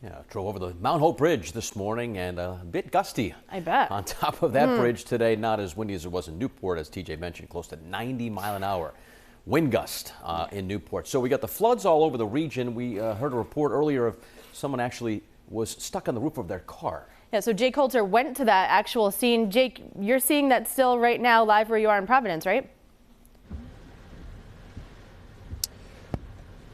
Yeah, drove over the Mount Hope Bridge this morning and a bit gusty. I bet. On top of that bridge today, not as windy as it was in Newport, as TJ mentioned, close to 90-mile-an-hour wind gust in Newport. So we got the floods all over the region. We heard a report earlier of someone actually was stuck on the roof of their car. Yeah, so Jake Holter went to that actual scene. Jake, you're seeing that still right now live where you are in Providence, right?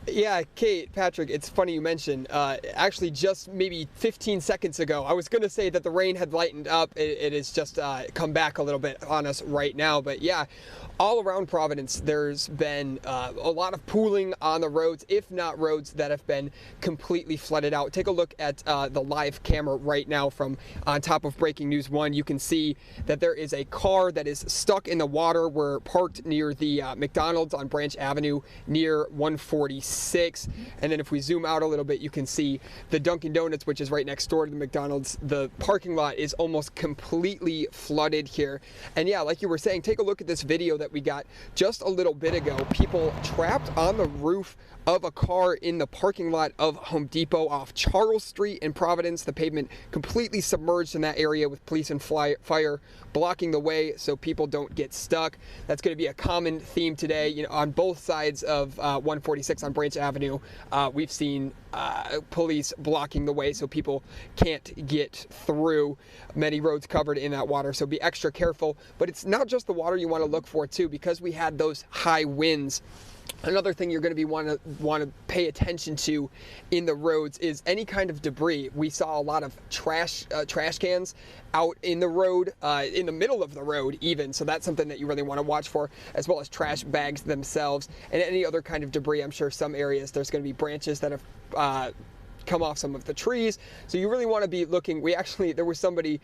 Yeah, Kate, Patrick, it's funny you mentioned, actually just maybe 15 seconds ago, I was going to say that the rain had lightened up. It has just come back a little bit on us right now. But yeah, all around Providence, there's been a lot of pooling on the roads, if not roads that have been completely flooded out. Take a look at the live camera right now from on top of Breaking News 1. You can see that there is a car that is stuck in the water. We're parked near the McDonald's on Branch Avenue near 146. And then if we zoom out a little bit, you can see the Dunkin' Donuts, which is right next door to the McDonald's. The parking lot is almost completely flooded here. And yeah, like you were saying, take a look at this video that we got just a little bit ago. People trapped on the roof of a car in the parking lot of Home Depot off Charles Street in Providence. The pavement completely submerged in that area with police and fire blocking the way so people don't get stuck. That's going to be a common theme today. You know, on both sides of 146 on Branch Avenue, we've seen police blocking the way so people can't get through. Many roads covered in that water, so be extra careful. But it's not just the water you want to look for too, because we had those high winds. Another thing you're going to want to pay attention to in the roads is any kind of debris. We saw a lot of trash cans out in the road, in the middle of the road even. So that's something that you really want to watch for, as well as trash bags themselves and any other kind of debris. I'm sure some areas there's going to be branches that have come off some of the trees, so you really want to be looking. There was somebody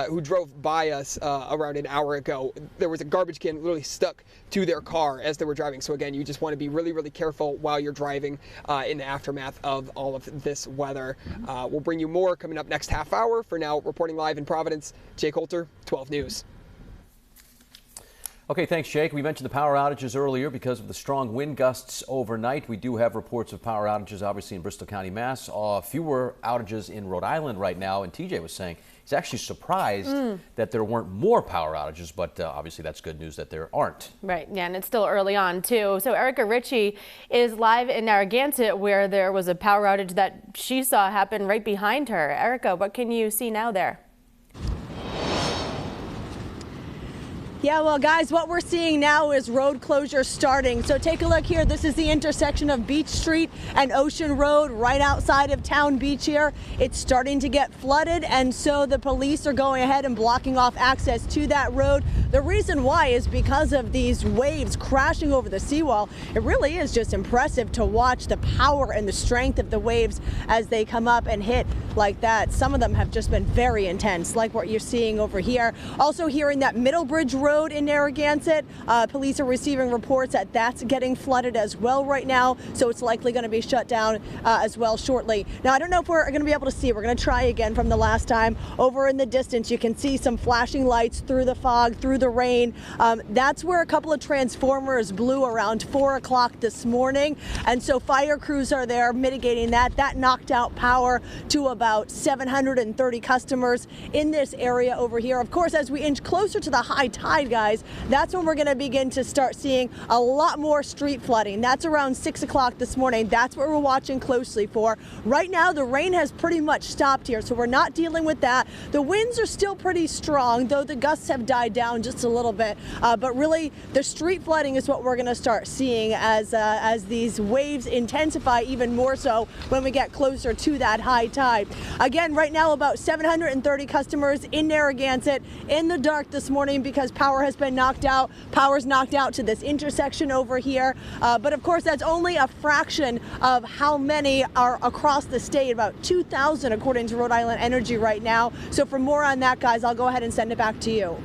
who drove by us around an hour ago. There was a garbage can literally stuck to their car as they were driving. So again, you just want to be really, really careful while you're driving in the aftermath of all of this weather. We'll bring you more coming up next half hour. For now, reporting live in Providence, Jake Holter, 12 News. Okay, thanks, Jake. We mentioned the power outages earlier because of the strong wind gusts overnight. We do have reports of power outages, obviously, in Bristol County, Mass. Fewer outages in Rhode Island right now. And TJ was saying he's actually surprised that there weren't more power outages, but obviously that's good news that there aren't. Right, yeah, and it's still early on, too. So Erica Ritchie is live in Narragansett, where there was a power outage that she saw happen right behind her. Erica, what can you see now there? Yeah, well, guys, what we're seeing now is road closure starting. So take a look here. This is the intersection of Beach Street and Ocean Road right outside of Town Beach here. It's starting to get flooded, and so the police are going ahead and blocking off access to that road. The reason why is because of these waves crashing over the seawall. It really is just impressive to watch the power and the strength of the waves as they come up and hit like that. Some of them have just been very intense, like what you're seeing over here. Also here in that Middlebridge Road in Narragansett, police are receiving reports that that's getting flooded as well right now, so it's likely going to be shut down as well shortly. Now, I don't know if we're going to be able to see. We're going to try again from the last time. Over in the distance, you can see some flashing lights through the fog, through the rain. That's where a couple of transformers blew around 4 o'clock this morning, and so fire crews are there mitigating that. That knocked out power to about 730 customers in this area over here. Of course, as we inch closer to the high tide, guys, that's when we're going to begin to start seeing a lot more street flooding. That's around 6 o'clock this morning. That's what we're watching closely for. Right now, the rain has pretty much stopped here, so we're not dealing with that. The winds are still pretty strong, though the gusts have died down just a little bit. But really, the street flooding is what we're going to start seeing as these waves intensify even more so when we get closer to that high tide. Again, right now, about 730 customers in Narragansett in the dark this morning because power has been knocked out. Power's knocked out to this intersection over here. But of course, that's only a fraction of how many are across the state, about 2,000 according to Rhode Island Energy right now. So for more on that, guys, I'll go ahead and send it back to you.